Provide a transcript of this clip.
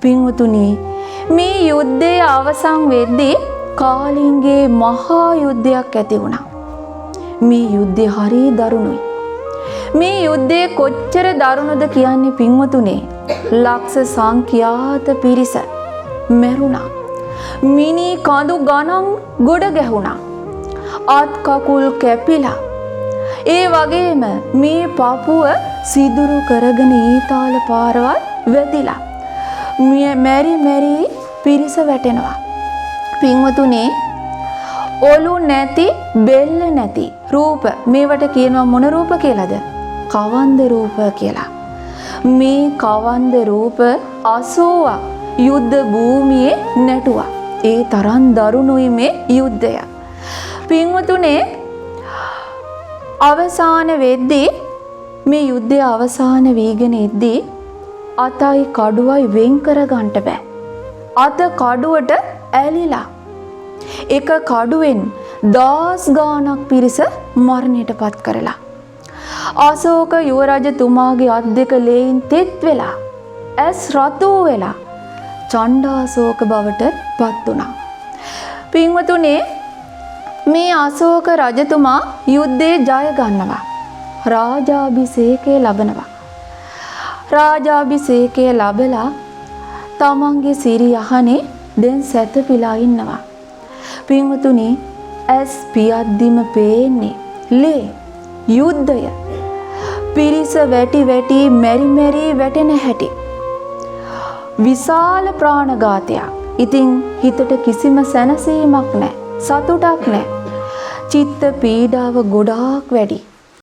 පින්වතුනි මේ යුද්ධයේ අවසන් වෙද්දී කාලිංගේ මහා යුද්ධයක් ඇති වුණා. මේ යුද්ධය හරි දරුණුයි. මේ යුද්ධය කොච්චර දරුණුද කියන්නේ පින්වතුනේ ලක්ෂ සංඛ්‍යාත පිරිස මැරුණා. මිනි කඳු ගණන් ගොඩ ගැහුණා. අත් කකුල් කැපිලා. ඒ වගේම මේ පපුව සිදුරු කරගෙන ඊතාල පාරවල් වැදිලා. මෙරි පිරිස වැටෙනවා. පින්වතුනේ ඔලු නැති බෙල්ල නැති රූප මේවට කියනවා මොන රූප කියලාද? කවන්ද රූප කියලා. මේ කවන්ද රූප 80ක් යුද්ධ භූමියේ නැටුවා. ඒ තරම් දරුණුයි මේ යුද්ධය. පින්වතුනේ අවසාන වෙද්දී මේ යුද්ධය අවසාන වීගෙන එද්දී අතයි කඩුවයි වෙන් කර ගන්නට බෑ. අත කඩුවට ඇලිලා එක කඩුවෙන් 10 ගාණක් පිරිස මරණයට පත් කරලා. අශෝක යුවරජතුමාගේ අත් දෙක ලේයින් තෙත් වෙලා ඇස් රතු වෙලා චණ්ඩාශෝක බවට පත් වුණා. පින්වතුනේ මේ අශෝක රජතුමා යුද්ධේ ජය ගන්නවා. රාජාභිෂේකය ලබනවා. රාජාභිෂේකය ලැබලා තමන්ගේ සිරි යහනේ දැන් සැතපීලා ඉන්නවා. පින්වතුනි ඇස් පියද්දිම පේන්නේ ලේ යුද්ධය. පිරිස වැටි වැටි මෙරි වැටෙන හැටි. විශාල ප්‍රාණඝාතයක්. ඉතින් හිතට කිසිම සැනසීමක් නැහැ. සතුටක් නැහැ. චිත්ත පීඩාව ගොඩාක් වැඩි.